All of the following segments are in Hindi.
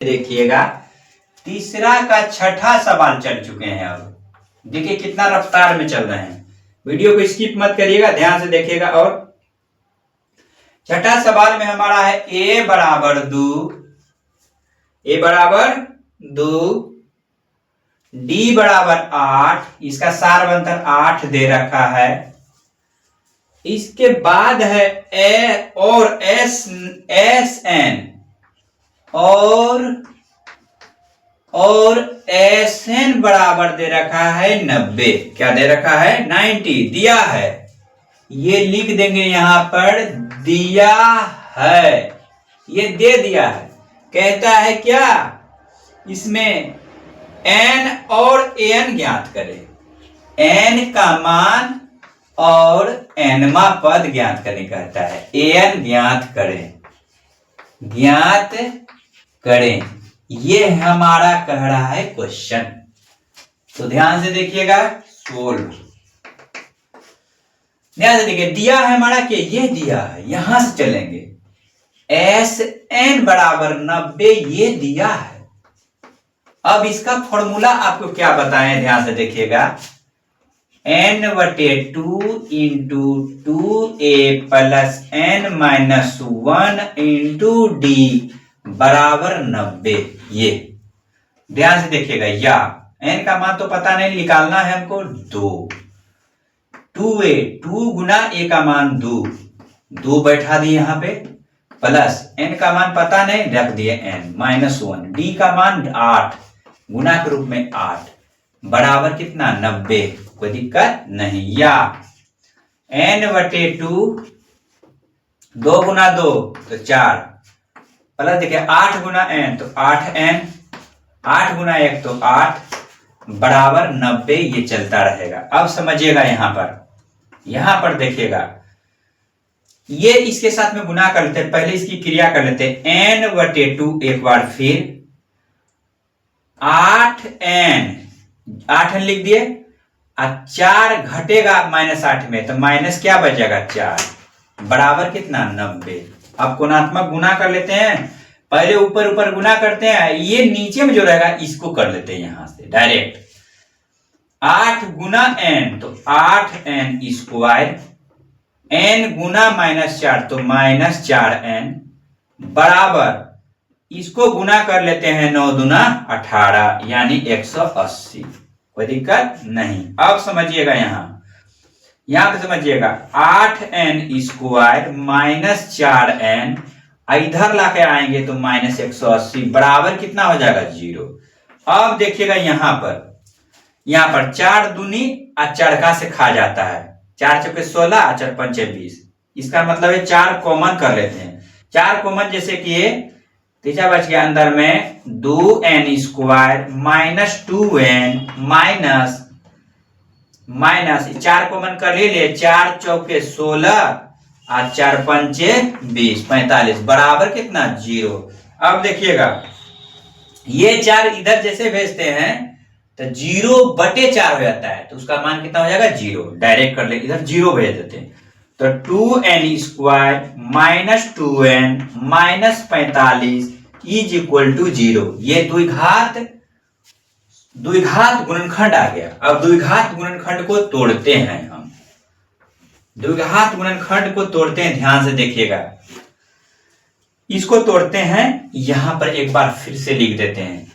देखिएगा तीसरा का छठा सवाल चल चुके हैं। अब देखिए कितना रफ्तार में चल रहे हैं। वीडियो को स्किप मत करिएगा, ध्यान से देखिएगा। और छठा सवाल में हमारा है a बराबर 2, d बराबर 8, इसका सार बनकर 8 दे रखा है। इसके बाद है a और एस एन और एस एन बराबर दे रखा है 90। क्या दे रखा है? 90 दिया है। ये लिख देंगे यहां पर दिया है, ये दे दिया है। कहता है क्या? इसमें n और n ज्ञात करें। n का मान और nवा पद ज्ञात करें कहता है। an ज्ञात करें, ये हमारा कह रहा है क्वेश्चन। तो ध्यान से देखिएगा, सोल्व। ध्यान से देखिए, दिया है हमारा कि ये दिया है, यहां से चलेंगे। एस एन बराबर 90 ये दिया है। अब इसका फॉर्मूला आपको क्या बताएं, ध्यान से देखिएगा। n/2 into 2a plus n-1 into d बराबर 90। ये ध्यान से देखिएगा। या n का मान तो पता नहीं, निकालना है हमको 2 गुना a का मान 2 बैठा दिए यहां पे, प्लस n का मान पता नहीं, रख दिए n-1, d का मान 8 गुना के रूप में 8 बराबर कितना? 90। कोई दिक्कत नहीं। या n/2 2 गुना 2 तो 4, प्लस देखिए 8 गुना n तो 8n, 8 गुना 1 तो 8 बराबर 90। ये चलता रहेगा। अब समझिएगा, यहां पर देखिएगा, ये इसके साथ में गुना कर लेते हैं। पहले इसकी क्रिया कर लेते हैं। n/2 एक बार फिर 8n लिख दिए, 4 घटेगा -8 में तो माइनस क्या बचेगा? 4 बराबर कितना? 90। अब गुणात्मक गुना कर लेते हैं। पहले ऊपर गुना करते हैं, ये नीचे में जो रहेगा इसको कर लेते हैं यहां से डायरेक्ट। 8 गुना n तो 8n स्क्वायर, n गुना -4 तो -4n बराबर, इसको गुना कर लेते हैं 9 दूना 18 यानी 180। कोई दिक्कत नहीं। अब समझिएगा, यहां पे समझिएगा, 8n स्क्वायर -4n इधर लाके आएंगे तो -180 बराबर कितना हो जाएगा? 0। अब देखिएगा यहां पर 4 दूनी चरखा से खा जाता है। 4 चौके 16, 4 पंचे 20। इसका मतलब है 4 कॉमन कर लेते हैं। 4 कॉमन जैसे किए, तीसरा बच गया अंदर में 2n square -2n minus 4 common कर ले, 4 चौके 16 और 4 पंचे 20 45 बराबर कितना? 0। अब देखिएगा, ये 4 इधर जैसे भेजते हैं तो 0/4 हो जाता है, तो उसका मान कितना हो जाएगा? 0। डायरेक्ट कर ले, इधर 0 भेज देते हैं तो 2n square -2n -45 is equal to 0। ये द्विघात गुणनखंड आ गया। अब द्विघात गुणनखंड को तोड़ते हैं हम। द्विघात गुणनखंड को तोड़ते हैं, ध्यान से देखिएगा। इसको तोड़ते हैं, यहां पर एक बार फिर से लिख देते हैं।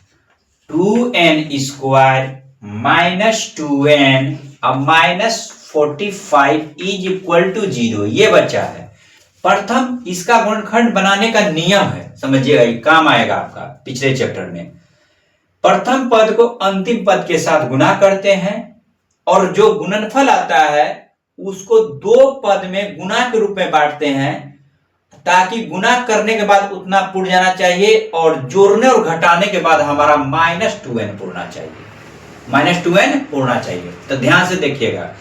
2n स्क्वायर -2n अब -45 इज इक्वल टू 0। ये बचा है। प्रथम इसका गुणनखंड बनाने का नियम है, समझिएगा, ये काम आएगा आपका पिछले चैप्टर में। प्रथम पद को अंतिम पद के साथ गुना करते हैं और जो गुणनफल आता है उसको 2 पद में गुना के रूप में बांटते हैं, ताकि गुना करने के बाद उतना पुर जाना चाहिए और जोड़ने और घटाने के बाद हमारा -2n पुरना चाहिए। तो ध्यान से देखिएगा,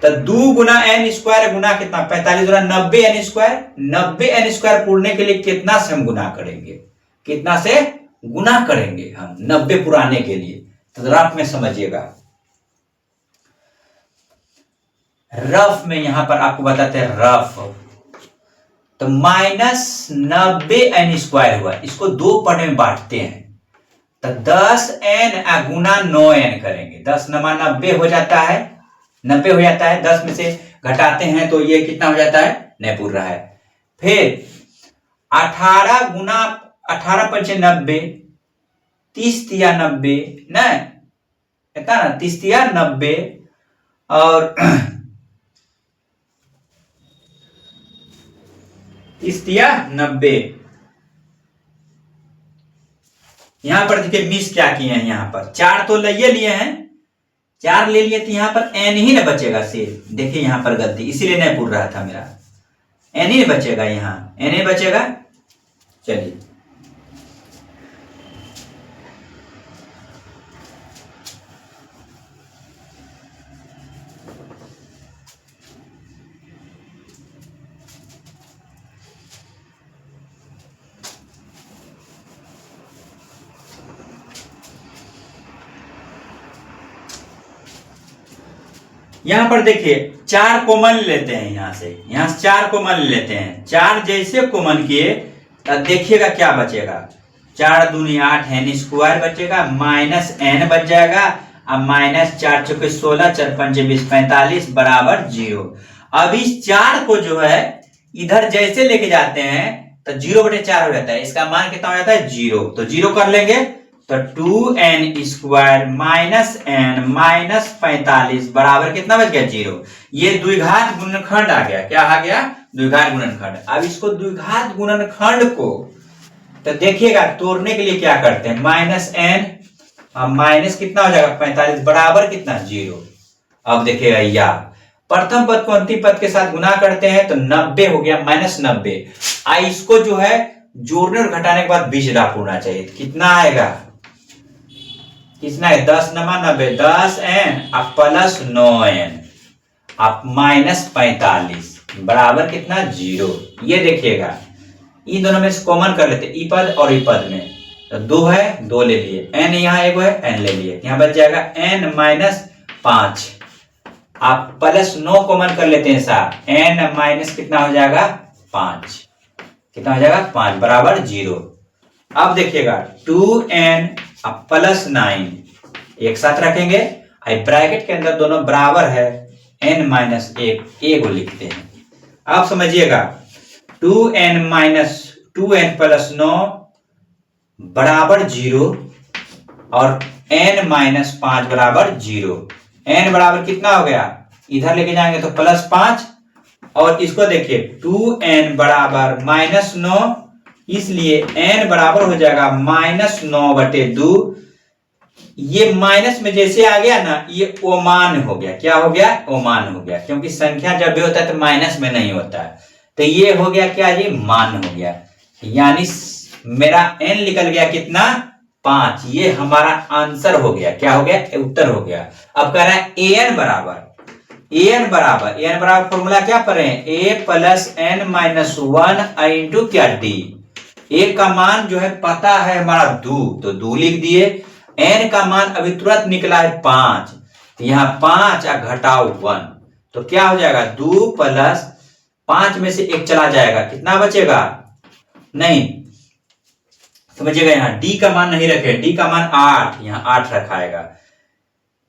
तो 2 गुना n स्क्वायर गुना कितना? 45 गुना 90n स्क्वायर। 90n स्क्वायर पूरने के लिए कितना से हम गुना करेंगे? कितना से गुना करेंगे हम 90 पुराने के लिए? तो रफ में समझिएगा। रफ में यहां पर आपको बताते हैं रफ। तो -90n स्क्वायर हुआ, इसको 2 पार्ट में बांटते हैं। तो 10n गुना 9n करेंगे, 10 नमा 90 हो जाता है, 90 हो जाता है, 10 में से घटाते हैं तो ये कितना हो जाता है, नहीं पूर रहा है। फिर 18 गुना 18 पंचे 90, 30 तिया 90, न इतना ना 30 तिया 90 और 30 तिया 90। यहां पर देखिए मिस क्या किए हैं, यहां पर 4 तो ले लिए हैं, 4 ले लिए तो यहां पर n ही ना बचेगा सिर्फ। देखिए यहां पर गलती, इसीलिए नहीं पूर रहा था मेरा, n ही बचेगा, यहां n ही बचेगा। चलिए यहां पर देखिए 4 कॉमन लेते हैं, यहां से 4 कॉमन लेते हैं। 4 जैसे कॉमन किए तब देखिएगा क्या बचेगा, 4 दूनी 8 n स्क्वायर बचेगा, माइनस n बच जाएगा, अब माइनस 4 चौके 16, 4 पंचे 20, 45 बराबर 0। अब इस 4 को जो है इधर जैसे लेके जाते हैं तो 0/4 हो जाता है, इसका मान कितना हो जाता है 0, तो 0 कर लेंगे तो 2n square minus n minus 45 बराबर कितना बच गया 0। ये द्विघात गुणनखंड आ गया, क्या आ गया, द्विघात गुणनखंड। अब इसको द्विघात गुणनखंड को तो देखिएगा तोड़ने के लिए क्या करते हैं, माइनस n अब माइनस कितना हो जाएगा 45 बराबर कितना 0। अब देखिएगा या प्रथम पद को अंतिम पद के साथ गुना करते हैं तो 90 हो गया, माइनस 90। इसको जो है जोड़ने और घटाने के बाद बीच राफ होना चाहिए, कितना आएगा, कितना है 10 नमा 90, 10n अब प्लस 9n अब माइनस 45 बराबर कितना 0। ये देखिएगा इन दोनों में से कॉमन कर लेते, ई पद और ई पद में तो 2 है, 2 ले लिए, n यहाँ एक है, n ले लिए, यहाँ बच जाएगा n माइनस 5, आप प्लस 9 कॉमन कर लेते हैं साहब, n माइनस कितना हो जाएगा 5, कितना हो जाएगा 5 बराबर 0। अब देखिएगा 2n अब प्लस 9 एक साथ रखेंगे, ब्रैकेट के अंदर दोनों बराबर है, n माइनस 1 a को लिखते हैं। अब समझिएगा 2n प्लस 9 बराबर 0 और n माइनस 5 बराबर 0। n बराबर कितना हो गया, इधर लेके जाएंगे तो प्लस 5 और इसको देखिए 2n बराबर माइनस 9, इसलिए n बराबर हो जाएगा माइनस 9/2। ये माइनस में जैसे आ गया ना ये ओमान हो गया, क्या हो गया, ओमान हो गया, क्योंकि संख्या जब भी होता है तो माइनस में नहीं होता है, तो ये हो गया क्या, ये मान हो गया, यानी मेरा n निकल गया कितना 5, ये हमारा आंसर हो गया, क्या हो गया, उत्तर हो गया। अब कह रहा है an बराबर फॉर्मूला क्या पढ़े हैं, a plus n minus 1 into क्या d, a का मान जो है पता है हमारा 2 तो 2 लिख दिए, n का मान अभी तुरंत निकला है 5 तो यहाँ 5 घटाओ 1 तो क्या हो जाएगा 2 प्लस 5 में से 1 चला जाएगा, कितना बचेगा, नहीं समझिएगा यहाँ d का मान नहीं रखे, d का मान 8, यहाँ 8 रखाएगा,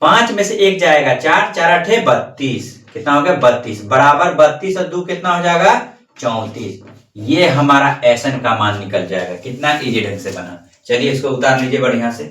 5 में से 1 जाएगा 4, 4 8 32, कितना हो गया 32 बराबर 32 और 2 कितना हो जाएगा 34। ये हमारा एसन का मान निकल जाएगा, कितना इजी ढंग से बना। चलिए इसको उतार लीजिए बढ़िया से।